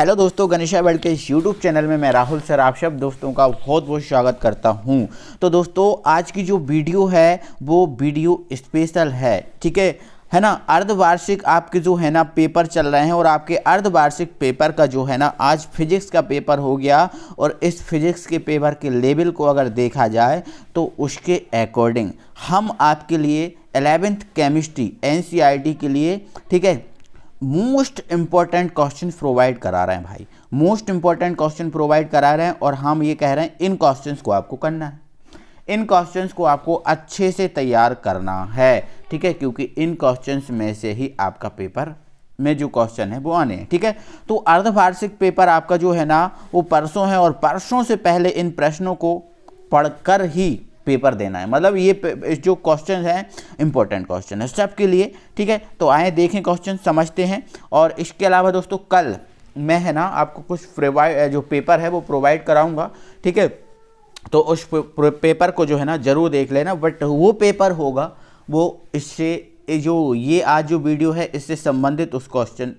Hello दोस्तों, Ganesha world के इस यूट्यूब चैनल में मैं राहुल सर आप सब दोस्तों का बहुत बहुत स्वागत करता हूं। तो दोस्तों आज की जो वीडियो है वो वीडियो स्पेशल है, ठीक है ना। अर्धवार्षिक आपके जो है ना पेपर चल रहे हैं और आपके अर्धवार्षिक पेपर का जो है ना आज फिजिक्स का पेपर हो गया। और इस फिजिक्स के पेपर के लेवल को अगर देखा जाए तो उसके अकॉर्डिंग हम आपके लिए 11th केमिस्ट्री NCERT के लिए, ठीक है, मोस्ट इम्पॉर्टेंट क्वेश्चन प्रोवाइड करा रहे हैं भाई। मोस्ट इम्पॉर्टेंट क्वेश्चन प्रोवाइड करा रहे हैं और हम ये कह रहे हैं इन क्वेश्चंस को आपको करना है, इन क्वेश्चंस को आपको अच्छे से तैयार करना है, ठीक है, क्योंकि इन क्वेश्चंस में से ही आपका पेपर में जो क्वेश्चन है वो आने हैं, ठीक है। तो अर्धवार्षिक पेपर आपका जो है ना वो परसों है और परसों से पहले इन प्रश्नों को पढ़कर ही पेपर देना है। मतलब ये जो क्वेश्चन है इंपॉर्टेंट क्वेश्चन है सबके लिए, ठीक है। तो आए देखें क्वेश्चन, समझते हैं। और इसके अलावा दोस्तों कल मैं है ना आपको कुछ जो पेपर है वो प्रोवाइड कराऊंगा, ठीक है। तो उस पेपर को जो है ना जरूर देख लेना। बट वो पेपर होगा वो इससे जो ये आज जो वीडियो है इससे संबंधित उस क्वेश्चन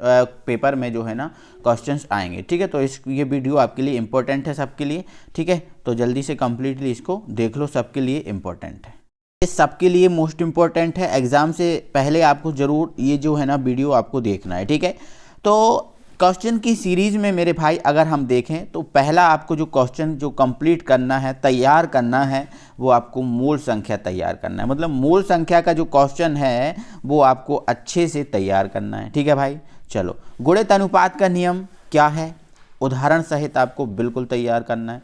पेपर में जो है ना क्वेश्चंस आएंगे, ठीक है। तो ये वीडियो आपके लिए इम्पोर्टेंट है सबके लिए, ठीक है। तो जल्दी से कंप्लीटली इसको देख लो, सबके लिए इम्पोर्टेंट है, ये सबके लिए मोस्ट इम्पोर्टेंट है। एग्ज़ाम से पहले आपको ज़रूर ये जो है ना वीडियो आपको देखना है, ठीक है। तो क्वेश्चन की सीरीज़ में मेरे भाई अगर हम देखें तो पहला आपको जो क्वेश्चन जो कंप्लीट करना है, तैयार करना है, वो आपको मोल संख्या तैयार करना है। मतलब मोल संख्या का जो क्वेश्चन है वो आपको अच्छे से तैयार करना है, ठीक है भाई। चलो, गुणित अनुपात का नियम क्या है, उदाहरण सहित आपको बिल्कुल तैयार करना है।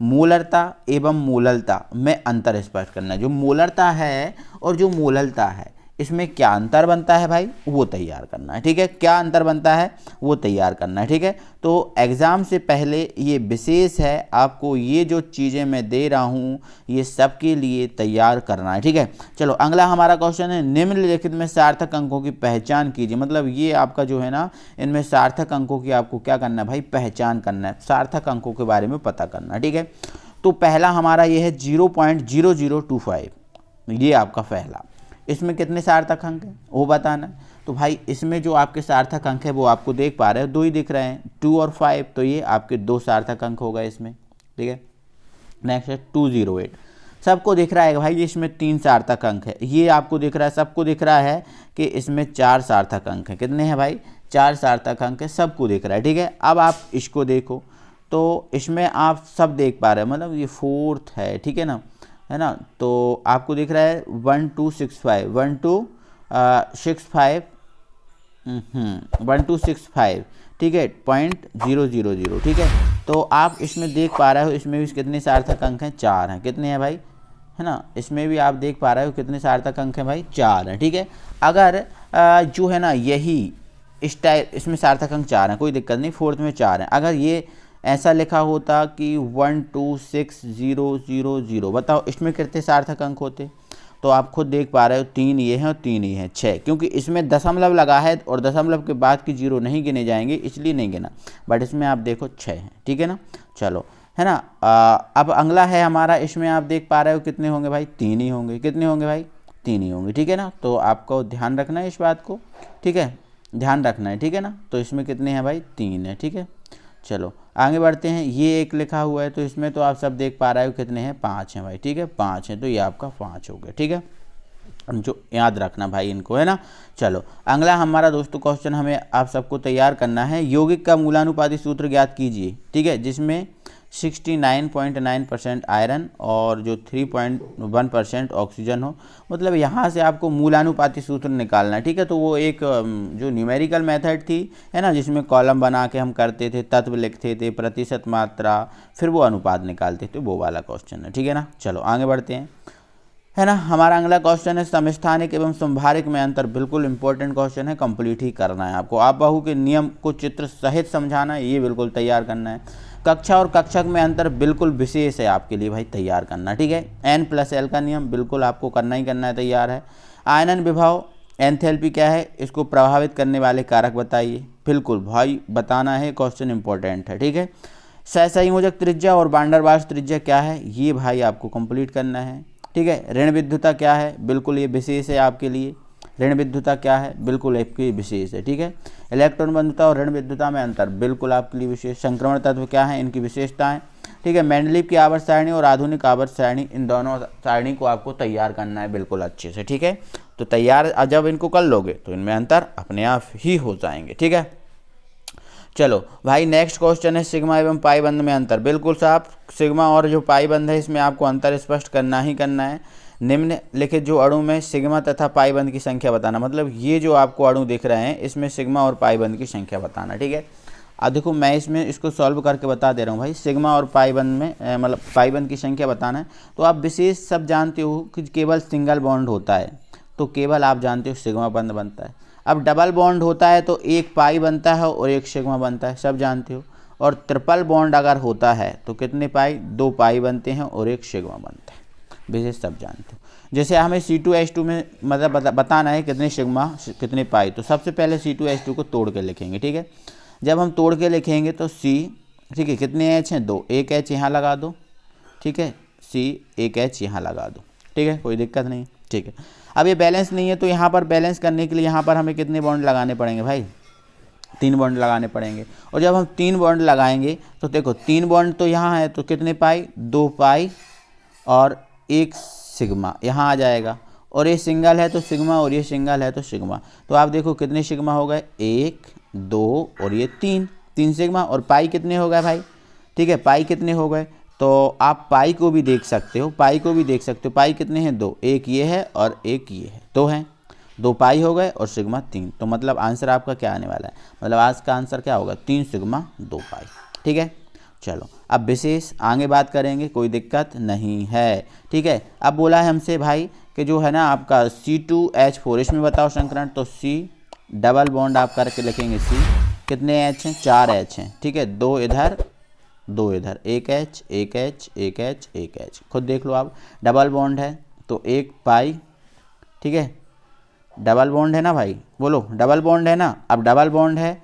मोलरता एवं मोललता में अंतर स्पष्ट करना है। जो मोलरता है और जो मोललता है इसमें क्या अंतर बनता है भाई वो तैयार करना है, ठीक है। क्या अंतर बनता है वो तैयार करना है, ठीक है। तो एग्ज़ाम से पहले ये विशेष है, आपको ये जो चीज़ें मैं दे रहा हूँ ये सबके लिए तैयार करना है, ठीक है। चलो अगला हमारा क्वेश्चन है, निम्नलिखित में सार्थक अंकों की पहचान कीजिए। मतलब ये आपका जो है ना इनमें सार्थक अंकों की आपको क्या करना है भाई, पहचान करना है, सार्थक अंकों के बारे में पता करना है, ठीक है। तो पहला हमारा ये है 0.0025, ये आपका पहला। इसमें कितने सार्थक अंक हैं वो बताना है। तो भाई इसमें जो आपके सार्थक अंक है वो आपको देख पा रहे हो, दो ही दिख रहे हैं, 2 और 5, तो ये आपके दो सार्थक अंक हो गए इसमें, ठीक है। नेक्स्ट है 208, सबको दिख रहा है भाई इसमें 3 सार्थक अंक है। ये आपको दिख रहा है, सबको दिख रहा है कि इसमें 4 सार्थक अंक हैं। कितने हैं भाई, 4 सार्थक अंक है, सबको दिख रहा है, ठीक है। अब आप इसको देखो तो इसमें आप सब देख पा रहे हैं, मतलब ये 4th है, ठीक है ना, है ना। तो आपको दिख रहा है 1265 1265, ठीक है, .000, ठीक है। तो आप इसमें देख पा रहे हो इसमें भी कितने सार्थक अंक हैं, 4 हैं। कितने हैं भाई, है ना, इसमें भी आप देख पा रहे हो कितने सार्थक अंक हैं भाई, 4 हैं, ठीक है। अगर जो है ना यही इस टाइप इसमें सार्थक अंक 4 हैं, कोई दिक्कत नहीं, 4th में 4 हैं। अगर ये ऐसा लिखा होता कि 126000, बताओ इसमें कितने सार्थक अंक होते। तो आप खुद देख पा रहे हो 3 ये हैं और 3 ये हैं, 6, क्योंकि इसमें दशमलव लगा है और दशमलव के बाद की 0 नहीं गिने जाएंगे इसलिए नहीं गिना, बट इसमें आप देखो 6 हैं, ठीक है ना। चलो, है ना। अब अगला है हमारा, इसमें आप देख पा रहे हो कितने होंगे भाई, 3 ही होंगे। कितने होंगे भाई, 3 ही होंगे, ठीक है ना। तो आपको ध्यान रखना है इस बात को, ठीक है, ध्यान रखना है, ठीक है ना। तो इसमें कितने हैं भाई, 3 है, ठीक है। चलो आगे बढ़ते हैं, ये 1 लिखा हुआ है तो इसमें तो आप सब देख पा रहे हो कितने हैं, 5 हैं भाई, ठीक है, 5 हैं। तो ये आपका 5 हो गया, ठीक है, जो याद रखना भाई इनको, है ना। चलो अगला हमारा दोस्तों क्वेश्चन हमें आप सबको तैयार करना है, यौगिक का मूलानुपाती सूत्र ज्ञात कीजिए, ठीक है, जिसमें 69.9% आयरन और जो 3.1% ऑक्सीजन हो। मतलब यहाँ से आपको मूलानुपाती सूत्र निकालना है, ठीक है। तो वो एक जो न्यूमेरिकल मेथड थी, है ना, जिसमें कॉलम बना के हम करते थे, तत्व लिखते थे, प्रतिशत मात्रा, फिर वो अनुपात निकालते थे, वो वाला क्वेश्चन है, ठीक है ना। चलो आगे बढ़ते हैं, है ना। हमारा अगला क्वेश्चन है, समस्थानिक एवं संभारिक में अंतर, बिल्कुल इंपॉर्टेंट क्वेश्चन है, कंप्लीट ही करना है आपको। आप बहू के नियम को चित्र सहित समझाना है, ये बिल्कुल तैयार करना है। कक्षा और कक्षक में अंतर बिल्कुल विशेष है आपके लिए भाई, तैयार करना, ठीक है। N+L का नियम बिल्कुल आपको करना ही करना है, तैयार है। आयनन विभव, एंथैल्पी क्या है, इसको प्रभावित करने वाले कारक बताइए, बिल्कुल भाई बताना है, क्वेश्चन इंपॉर्टेंट है, ठीक है। सहसंयोजक त्रिज्या और वान डेर वाल्स त्रिज्या क्या है, ये भाई आपको कंप्लीट करना है, ठीक है। ऋण विद्युता क्या है, बिल्कुल ये विशेष है आपके लिए, ऋण विद्युता क्या है, बिल्कुल आपकी विशेष है, ठीक है। इलेक्ट्रॉन बंधुता और ऋण विद्युता में अंतर, बिल्कुल आपके लिए विशेष। संक्रमण तत्व क्या है, इनकी विशेषताएं, ठीक है। मेंडलीव की आवर्त सारणी और आधुनिक आवर्त सारणी, इन दोनों सारणी को आपको तैयार करना है बिल्कुल अच्छे से, ठीक है। तो तैयार जब इनको कर लोगे तो इनमें अंतर अपने आप ही हो जाएंगे, ठीक है। चलो भाई नेक्स्ट क्वेश्चन है सिग्मा एवं पाई बंध में अंतर। बिल्कुल साहब, सिग्मा और जो पाई बंध है इसमें आपको अंतर स्पष्ट करना ही करना है। निम्नलिखित जो अणु में सिग्मा तथा पाई बंध की संख्या बताना, मतलब ये जो आपको अणु दिख रहे हैं इसमें सिग्मा और पाई बंध की संख्या बताना, ठीक है। अब देखो मैं इसमें इसको सॉल्व करके बता दे रहा हूँ भाई। सिग्मा और पाई बंध में मतलब पाई बंध की संख्या बताना है। तो आप विशेष सब जानते हो कि केवल सिंगल बॉन्ड होता है तो केवल आप जानते हो सिग्मा बंध बनता है। अब डबल बॉन्ड होता है तो एक पाई बनता है और एक सिग्मा बनता है, सब जानते हो। और ट्रिपल बॉन्ड अगर होता है तो कितने पाई, 2 पाई बनते हैं और एक सिग्मा बनता है, विशेष सब जानते हो। जैसे हमें C2H2 में मतलब बताना है कितने सिग्मा कितने पाई, तो सबसे पहले C2H2 को तोड़ के लिखेंगे, ठीक है। जब हम तोड़ के लिखेंगे तो C, ठीक है, कितने H हैं, 2, एक H यहाँ लगा दो, ठीक है, C, एक H यहाँ लगा दो, ठीक है, कोई दिक्कत नहीं, ठीक है। अब ये बैलेंस नहीं है तो यहाँ पर बैलेंस करने के लिए यहाँ पर हमें कितने बॉन्ड लगाने पड़ेंगे भाई, 3 बॉन्ड लगाने पड़ेंगे। और जब हम 3 बॉन्ड लगाएंगे तो देखो 3 बॉन्ड तो यहाँ है तो कितने पाई, 2 पाई और एक सिग्मा यहाँ आ जाएगा। और ये सिंगल है तो सिग्मा और ये सिंगल है तो सिग्मा। तो आप देखो कितने सिग्मा हो गए, 1 2 और ये 3 सिग्मा। और पाई कितने हो गए भाई, ठीक है, पाई कितने हो गए, तो आप पाई को भी देख सकते हो, पाई को भी देख सकते हो। पाई कितने हैं, 2, एक ये है और एक ये है, 2 हैं, 2 पाई हो गए और सिग्मा 3। तो मतलब आंसर आपका क्या आने वाला है, मतलब आज का आंसर क्या होगा, 3 सिग्मा 2 पाई, ठीक है। चलो अब विशेष आगे बात करेंगे, कोई दिक्कत नहीं है, ठीक है। अब बोला है हमसे भाई कि जो है ना आपका C2H4, इसमें बताओ संकरण। तो C डबल बॉन्ड आप करके लिखेंगे, C कितने H हैं, 4 H हैं, ठीक है, 2 इधर 2 इधर, एक H एक H एक H एक H, खुद देख लो आप। डबल बॉन्ड है तो 1 पाई, ठीक है, डबल बॉन्ड है ना भाई, बोलो डबल बॉन्ड है ना। अब डबल बॉन्ड है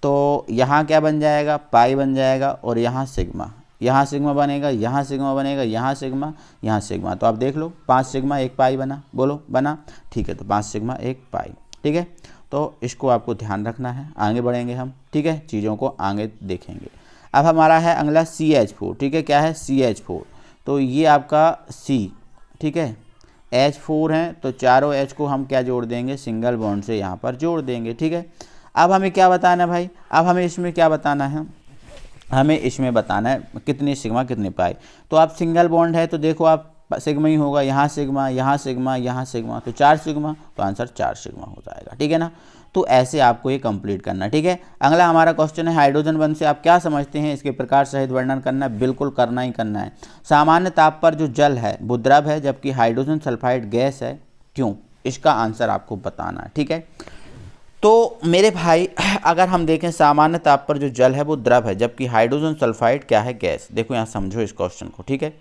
तो यहाँ क्या बन जाएगा, पाई बन जाएगा और यहाँ सिग्मा बनेगा, यहाँ सिग्मा बनेगा, यहाँ सिग्मा, यहाँ सिग्मा। तो आप देख लो 5 सिग्मा 1 पाई बना, बोलो बना, ठीक है। तो 5 सिग्मा 1 पाई, ठीक है। तो इसको आपको ध्यान रखना है, आगे बढ़ेंगे हम, ठीक है, चीज़ों को आगे देखेंगे। अब हमारा है अगला CH4, ठीक है, क्या है CH4। तो ये आपका C, ठीक है, H4 हैं तो चारों H को हम क्या जोड़ देंगे, सिंगल बॉन्ड से यहाँ पर जोड़ देंगे, ठीक है। अब हमें क्या बताना है भाई, अब हमें इसमें क्या बताना है, हमें इसमें बताना है कितने सिग्मा कितने पाई। तो आप सिंगल बॉन्ड है तो देखो आप सिग्मा ही होगा, यहाँ सिग्मा यहाँ सिग्मा यहाँ सिग्मा, तो 4 सिग्मा, तो आंसर 4 सिग्मा हो जाएगा, ठीक है ना। तो ऐसे आपको ये कंप्लीट करना, ठीक है। अगला हमारा क्वेश्चन है हाइड्रोजन बंध से आप क्या समझते हैं, इसके प्रकार सहित वर्णन करना है, बिल्कुल करना ही करना है। सामान्य ताप पर जो जल है वो द्रव है जबकि हाइड्रोजन सल्फाइड गैस है, क्यों, इसका आंसर आपको बताना है, ठीक है। तो मेरे भाई अगर हम देखें सामान्य ताप पर जो जल है वो द्रव है जबकि हाइड्रोजन सल्फाइड क्या है, गैस। देखो यहाँ समझो इस क्वेश्चन को, ठीक है।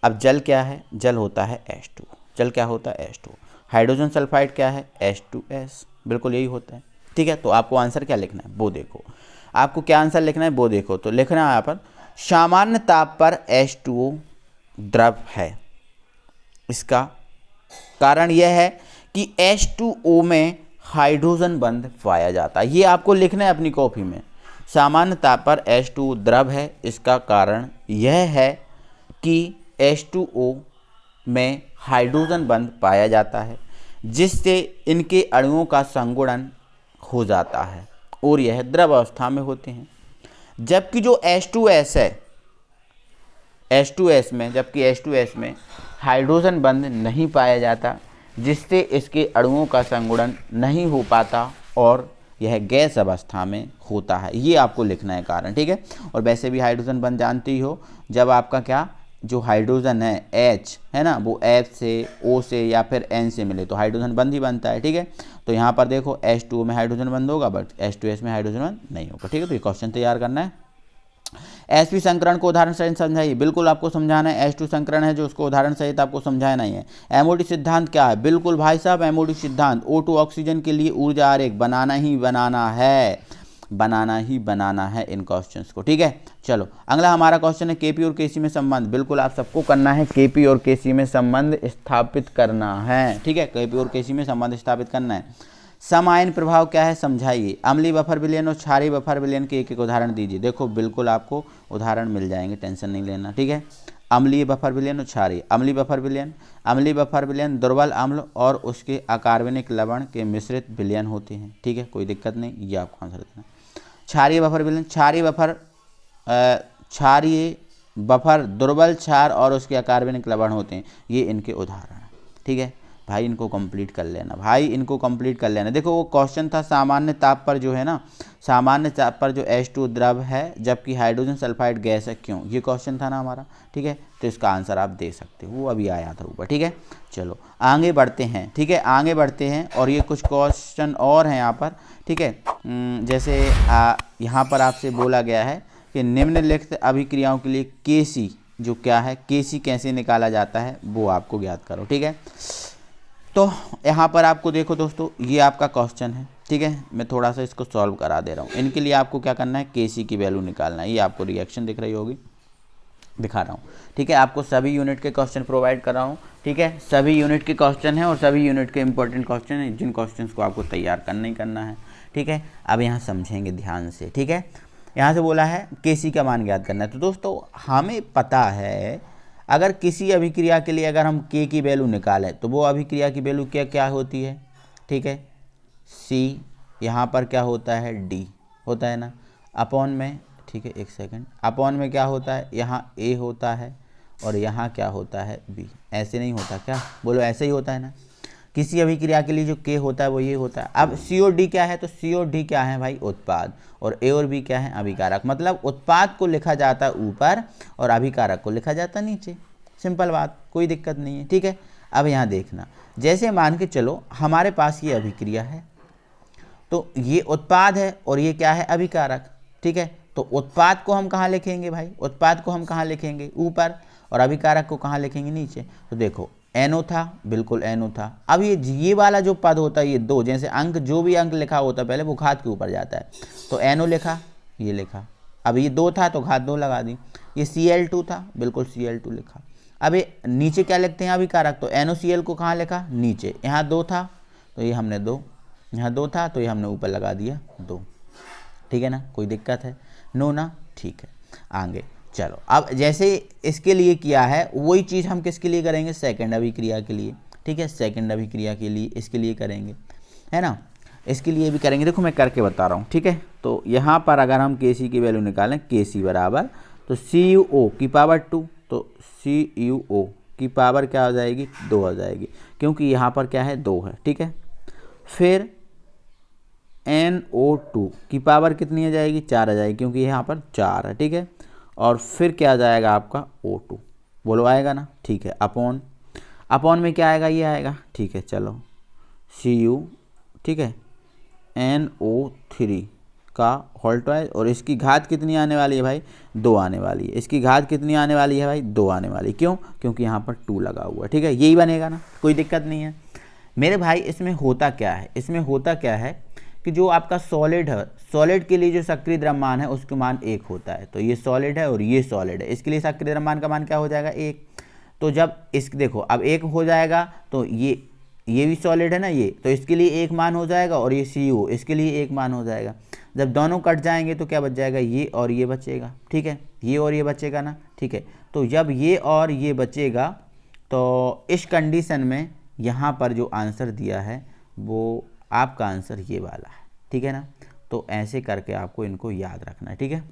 अब जल क्या है, जल होता है H2, जल क्या होता है H2। हाइड्रोजन सल्फाइड क्या है, H2S, बिल्कुल यही होता है, ठीक है। तो आपको आंसर क्या लिखना है वो देखो, आपको क्या आंसर लिखना है वो देखो। तो लिखना है यहाँ पर सामान्य ताप पर H2O द्रव है। इसका कारण यह है कि H2O में हाइड्रोजन बंध पाया जाता है, ये आपको लिखना है अपनी कॉपी में। सामान्य ताप पर H2O द्रव है, इसका कारण यह है कि H2O में हाइड्रोजन बंध पाया जाता है जिससे इनके अणुओं का संगुणन हो जाता है और यह द्रव अवस्था में होते हैं। जबकि जो H2S है, H2S में, जबकि H2S में हाइड्रोजन बंध नहीं पाया जाता जिससे इसके अणुओं का संगुणन नहीं हो पाता और यह गैस अवस्था में होता है, ये आपको लिखना है कारण, ठीक है। और वैसे भी हाइड्रोजन बंध जानते ही हो, जब आपका क्या जो हाइड्रोजन है H है ना, वो F से O से या फिर N से मिले तो हाइड्रोजन बंध ही बनता है, ठीक है। तो यहाँ पर देखो H2O में हाइड्रोजन बंध होगा बट H2S में हाइड्रोजन बंध नहीं होगा, ठीक है। तो ये क्वेश्चन तैयार करना है। sp संकरण को उदाहरण सहित समझाइए, बिल्कुल आपको समझाना है। H2 संकरण है जो उसको उदाहरण सहित आपको समझाना ही है। MOD सिद्धांत क्या है, बिल्कुल भाई साहब MOD सिद्धांत O2 ऑक्सीजन के लिए ऊर्जा आरेख बनाना ही बनाना है। बनाना ही बनाना है इन क्वेश्चंस को, ठीक है। चलो अगला हमारा क्वेश्चन है केपी और केसी में संबंध। बिल्कुल आप सबको करना है, केपी और केसी में संबंध स्थापित करना है, ठीक है। केपी और केसी में संबंध स्थापित करना है। सम आयन प्रभाव क्या है समझाइए। अम्लीय बफर विलयन और क्षारीय बफर विलयन के एक एक उदाहरण दीजिए। देखो बिल्कुल आपको उदाहरण मिल जाएंगे, टेंशन नहीं लेना, ठीक है। अम्लीय बफर विलयन और क्षारीय। अम्लीय बफर विलयन दुर्बल अम्ल और उसके अकार्बनिक लवण के मिश्रित विलयन होते हैं, ठीक है, कोई दिक्कत नहीं, ये आपको आंसर देना। क्षारीय बफर विलयन, क्षारीय बफर दुर्बल क्षार और उसके अकार्बनिक लवण होते हैं, ये इनके उदाहरण हैं, ठीक है भाई। इनको कंप्लीट कर लेना भाई, इनको कंप्लीट कर लेना। देखो वो क्वेश्चन था सामान्य ताप पर जो है ना, सामान्य ताप पर जो H2 द्रव है जबकि हाइड्रोजन सल्फाइड गैस है, क्यों, ये क्वेश्चन था ना हमारा, ठीक है। तो इसका आंसर आप दे सकते हो, वो अभी आया था ऊपर, ठीक है। चलो आगे बढ़ते हैं, ठीक है, आगे बढ़ते हैं। और ये कुछ क्वेश्चन और हैं यहाँ पर, ठीक है। जैसे यहाँ पर आपसे बोला गया है कि निम्नलिखित अभिक्रियाओं के लिए केसी जो क्या है, केसी कैसे निकाला जाता है वो आपको ज्ञात करो, ठीक है। तो यहाँ पर आपको देखो दोस्तों, ये आपका क्वेश्चन है, ठीक है। मैं थोड़ा सा इसको सॉल्व करा दे रहा हूँ। इनके लिए आपको क्या करना है, केसी की वैल्यू निकालना है। ये आपको रिएक्शन दिख रही होगी, दिखा रहा हूँ, ठीक है। आपको सभी यूनिट के क्वेश्चन प्रोवाइड कर रहा हूँ, ठीक है। सभी यूनिट के क्वेश्चन हैं और सभी यूनिट के इंपॉर्टेंट क्वेश्चन हैं, जिन क्वेश्चन को आपको तैयार करना ही करना है, ठीक है। अब यहाँ समझेंगे ध्यान से, ठीक है। यहाँ से बोला है केसी का मान ज्ञात करना है। तो दोस्तों हमें पता है अगर किसी अभिक्रिया के लिए अगर हम के की वैल्यू निकालें तो वो अभिक्रिया की वैल्यू क्या क्या होती है, ठीक है। सी यहाँ पर क्या होता है, डी होता है ना, अपॉन में, ठीक है, एक सेकंड, अपॉन में क्या होता है, यहाँ ए होता है और यहाँ क्या होता है, बी। ऐसे नहीं होता क्या, बोलो ऐसे ही होता है ना। किसी अभिक्रिया के लिए जो के होता है वो ये होता है। अब सी और डी क्या है, तो सी और डी क्या है भाई, उत्पाद, और ए और बी क्या है, अभिकारक। मतलब उत्पाद को लिखा जाता है ऊपर और अभिकारक को लिखा जाता है नीचे, सिंपल बात, कोई दिक्कत नहीं है, ठीक है। अब यहाँ देखना, जैसे मान के चलो हमारे पास ये अभिक्रिया है, तो ये उत्पाद है और ये क्या है, अभिकारक, ठीक है। तो उत्पाद को हम कहाँ लिखेंगे भाई, उत्पाद को हम कहाँ लिखेंगे, ऊपर, और अभिकारक को कहाँ लिखेंगे, नीचे। तो देखो एनो था, बिल्कुल एनो था। अब ये वाला जो पद होता है, ये दो, जैसे अंक, जो भी अंक लिखा होता है पहले वो घात के ऊपर जाता है। तो एनो लिखा, ये लिखा। अब ये 2 था तो घात 2 लगा दी। ये Cl2 था, बिल्कुल Cl2 लिखा। अब ये नीचे क्या लिखते हैं, अभिकारक, तो NaCl को कहाँ लिखा, नीचे। यहाँ 2 था तो ये हमने 2, यहाँ 2 था तो ये हमने ऊपर लगा दिया 2, ठीक है ना, कोई दिक्कत है, नो ना, ठीक है। आगे चलो, अब जैसे इसके लिए किया है वही चीज़ हम किसके लिए करेंगे, सेकंड अभिक्रिया के लिए, ठीक है। सेकंड अभिक्रिया के लिए इसके लिए करेंगे, है ना, इसके लिए भी करेंगे। देखो मैं करके बता रहा हूँ, ठीक है। तो यहाँ पर अगर हम Kc की वैल्यू निकालें, Kc बराबर, तो CuO की पावर 2, तो CuO की पावर क्या हो जाएगी, 2 हो जाएगी, क्योंकि यहाँ पर क्या है, 2 है, ठीक है। फिर NO2 की पावर कितनी आ जाएगी, 4 आ जाएगी, क्योंकि यहाँ पर 4 है, ठीक है। और फिर क्या आ जाएगा आपका O2, बोलो आएगा ना, ठीक है। अपॉन, अपॉन में क्या आएगा, ये आएगा, ठीक है। चलो Cu, ठीक है, NO3 का होल ट्वाइस, और इसकी घात कितनी आने वाली है भाई, 2 आने वाली है। इसकी घात कितनी आने वाली है भाई, 2 आने वाली। क्यों, क्योंकि यहाँ पर 2 लगा हुआ है, ठीक है। यही बनेगा ना, कोई दिक्कत नहीं है मेरे भाई। इसमें होता क्या है, इसमें होता क्या है कि जो आपका सॉलिड है, सॉलिड के लिए जो सक्रिय द्रव्यमान है उसका मान 1 होता है। तो ये सॉलिड है और ये सॉलिड है, इसके लिए सक्रिय द्रव्यमान का मान क्या हो जाएगा, 1। तो जब इस देखो अब 1 हो जाएगा तो ये भी सॉलिड है ना ये, तो इसके लिए 1 मान हो जाएगा, और ये Cu इसके लिए 1 मान हो जाएगा। जब दोनों कट जाएंगे तो क्या बच जाएगा, ये और ये बचेगा, ठीक है, ये और ये बचेगा ना, ठीक है। तो जब ये और ये बचेगा तो इस कंडीशन में यहाँ पर जो आंसर दिया है वो आपका आंसर ये वाला है, ठीक है ना। तो ऐसे करके आपको इनको याद रखना है, ठीक है।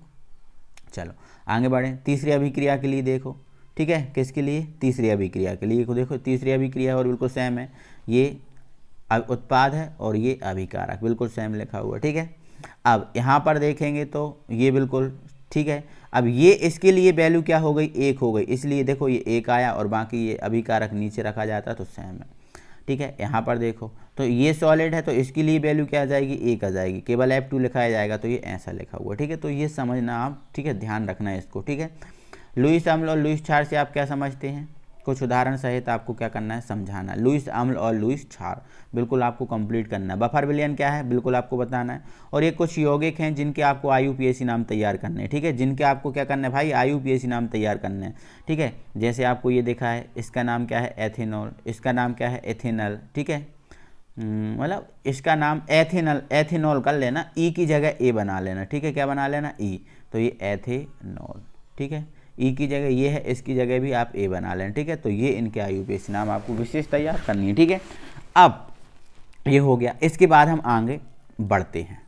चलो आगे बढ़ें, तीसरी अभिक्रिया के लिए देखो, ठीक है। किसके लिए, तीसरी अभिक्रिया के लिए देखो। तीसरी अभिक्रिया और बिल्कुल सेम है, ये उत्पाद है और ये अभिकारक, बिल्कुल सेम लिखा हुआ है, ठीक है। अब यहाँ पर देखेंगे तो ये बिल्कुल ठीक है। अब ये इसके लिए वैल्यू क्या हो गई, 1 हो गई, इसलिए देखो ये 1 आया, और बाकी ये अभिकारक नीचे रखा जाता है तो सेम है, ठीक है। यहाँ पर देखो तो ये सॉलिड है तो इसके लिए वैल्यू क्या आ जाएगी, 1 आ जाएगी, केवल F2 लिखाया जाएगा, तो ये ऐसा लिखा हुआ, ठीक है। तो ये समझना आप, ठीक है, ध्यान रखना है इसको, ठीक है। लुईस अम्ल और लुईस क्षार से आप क्या समझते हैं, कुछ उदाहरण सहित आपको क्या करना है, समझाना है। लुईस अम्ल और लुईस क्षार बिल्कुल आपको कंप्लीट करना है। बफर विलयन क्या है बिल्कुल आपको बताना है। और ये कुछ यौगिक हैं जिनके आपको IUPAC नाम तैयार करने हैं, ठीक है, जिनके आपको क्या करना है भाई, IUPAC नाम तैयार करने हैं, ठीक है। जैसे आपको ये देखा है, इसका नाम क्या है, एथेनॉल, इसका नाम क्या है, एथेनल, ठीक है, मतलब इसका नाम एथेनॉल कर लेना, ई की जगह ए बना लेना, ठीक है, क्या बना लेना, ई, तो ये एथेनॉल, ठीक है, ई की जगह ये है, इसकी जगह भी आप ए बना लें, ठीक है। तो ये इनके IUPAC नाम आपको विशेष तैयार करनी है, ठीक है। अब ये हो गया, इसके बाद हम आगे बढ़ते हैं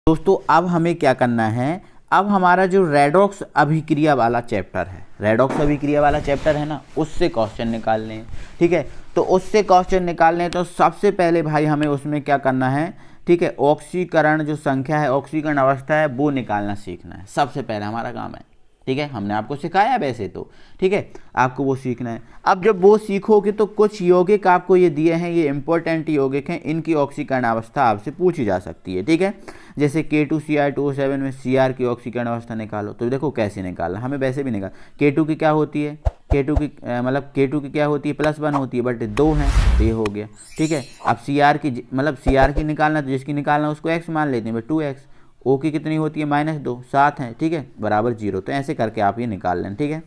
दोस्तों। अब हमें क्या करना है, अब हमारा जो रेडॉक्स अभिक्रिया वाला चैप्टर है, रेडॉक्स अभिक्रिया वाला चैप्टर है ना, उससे क्वेश्चन निकालने हैं, ठीक है। तो उससे क्वेश्चन निकालने हैं, तो सबसे पहले भाई हमें उसमें क्या करना है, ठीक है, ऑक्सीकरण जो संख्या है, ऑक्सीकरण अवस्था है, वो निकालना सीखना है, सबसे पहले हमारा काम है, ठीक है। हमने आपको सिखाया वैसे तो, ठीक है, आपको वो सीखना है। अब जब वो सीखोगे तो कुछ यौगिक आपको ये दिए हैं, ये इंपॉर्टेंट यौगिक हैं, इनकी ऑक्सीकरण अवस्था आपसे पूछी जा सकती है, ठीक है। जैसे K2Cr2O7 में Cr की ऑक्सीकरण अवस्था निकालो, तो देखो कैसे निकालना, हमें वैसे भी निकाल, K2 की क्या होती है, K2 की क्या होती है, +1 होती है, बट 2 हैं, तो ये हो गया, ठीक है। अब Cr की निकालना, तो जिसकी निकालना उसको x मान लेते हैं, 2x। O की कितनी होती है, -2, 7 है, ठीक है, बराबर 0। तो ऐसे करके आप ये निकाल लें, ठीक है।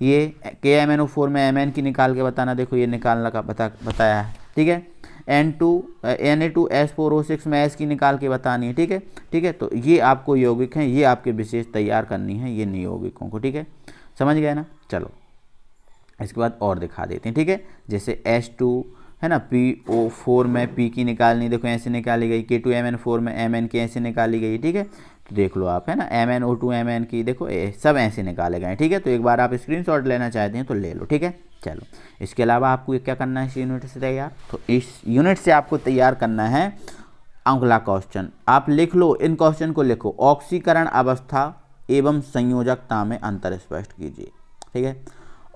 ये KMnO4 में Mn की निकाल के बताना, देखो ये निकालना का बताया है, ठीक है। Na2S4O6 में S की निकाल के बतानी है, ठीक है, ठीक है। तो ये आपको यौगिक हैं, ये आपके विशेष तैयार करनी है, ये यौगिकों को, ठीक है, समझ गए ना। चलो इसके बाद और दिखा देते हैं, ठीक है। जैसे H2 है ना, PO4 में P की निकालनी, देखो ऐसे निकाली गई, K2Mn4 में Mn की ऐसे निकाली गई, ठीक है। तो देख लो आप, है ना, MnO2 Mn की, देखो सब ऐसे निकाले गए, ठीक है। तो एक बार आप स्क्रीनशॉट लेना चाहते हैं तो ले लो, ठीक है। चलो इसके अलावा आपको क्या करना है इस यूनिट से तैयार, तो इस यूनिट से आपको तैयार करना है अगला क्वेश्चन। आप लिख लो, इन क्वेश्चन को लिखो, ऑक्सीकरण अवस्था एवं संयोजकता में अंतर स्पष्ट कीजिए, ठीक है।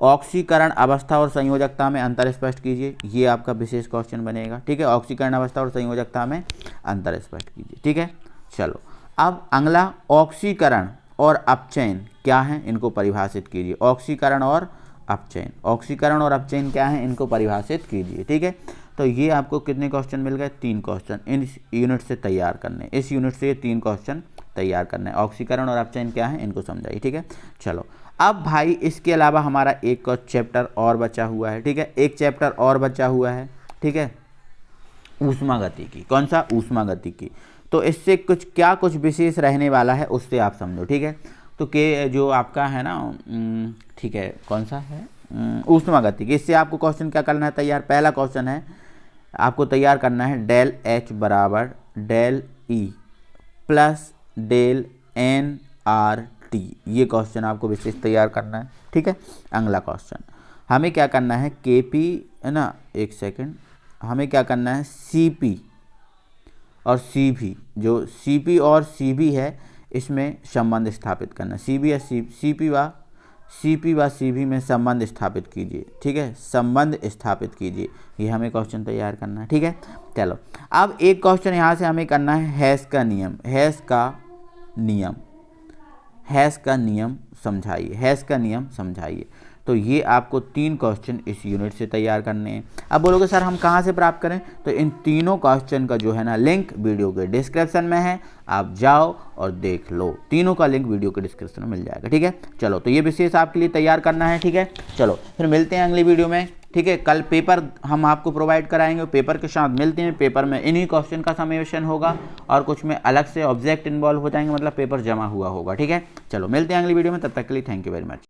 ऑक्सीकरण अवस्था और संयोजकता में अंतर स्पष्ट कीजिए, ये आपका विशेष क्वेश्चन बनेगा, ठीक है। ऑक्सीकरण अवस्था और संयोजकता में अंतर स्पष्ट कीजिए, ठीक है। चलो अब अगला, ऑक्सीकरण और अपचयन क्या है, इनको परिभाषित कीजिए। ऑक्सीकरण और अपचयन, ऑक्सीकरण और अपचयन क्या है, इनको परिभाषित कीजिए, ठीक है। तो ये आपको कितने क्वेश्चन मिल गए, 3 क्वेश्चन इन यूनिट से तैयार करने, इस यूनिट से ये 3 क्वेश्चन तैयार करना है। ऑक्सीकरण और अपचयन क्या है, इनको समझाइए, ठीक है। चलो अब भाई इसके अलावा हमारा एक चैप्टर और बचा हुआ है, ठीक है, एक चैप्टर और बचा हुआ है, ठीक है, ऊष्मागतिकी। कौन सा, ऊष्मागतिकी। तो इससे कुछ विशेष रहने वाला है, उससे आप समझो, ठीक है। तो के जो आपका है ना, ठीक है, कौन सा है, ऊष्मागतिकी। इससे आपको क्वेश्चन क्या करना है तैयार, पहला क्वेश्चन है आपको तैयार करना है, डेल H बराबर del E plus del nRT, ये क्वेश्चन आपको विशेष तैयार करना है, ठीक है। अगला क्वेश्चन हमें क्या करना है, Kp, है ना, एक सेकंड, हमें क्या करना है, Cp और Cv, जो Cp और Cv है इसमें संबंध स्थापित करना, Cp व Cv में संबंध स्थापित कीजिए, ठीक है, संबंध स्थापित कीजिए, ये हमें क्वेश्चन तैयार करना है, ठीक है। चलो अब एक क्वेश्चन यहाँ से हमें करना है, हैश का नियम, हैश का नियम समझाइए, हैश का नियम समझाइए। तो ये आपको 3 क्वेश्चन इस यूनिट से तैयार करने हैं। अब बोलोगे सर हम कहाँ से प्राप्त करें, तो इन तीनों क्वेश्चन का जो है ना लिंक वीडियो के डिस्क्रिप्शन में है, आप जाओ और देख लो, तीनों का लिंक वीडियो के डिस्क्रिप्शन में मिल जाएगा, ठीक है। चलो तो ये विशेष आपके लिए तैयार करना है, ठीक है। चलो फिर मिलते हैं अगली वीडियो में, ठीक है। कल पेपर हम आपको प्रोवाइड कराएंगे, पेपर के साथ मिलते हैं। पेपर में इन्हीं क्वेश्चन का समेशन होगा और कुछ में अलग से ऑब्जेक्ट इन्वॉल्व हो जाएंगे, मतलब पेपर जमा हुआ होगा, ठीक है। चलो मिलते हैं अगली वीडियो में, तब तक के लिए थैंक यू वेरी मच।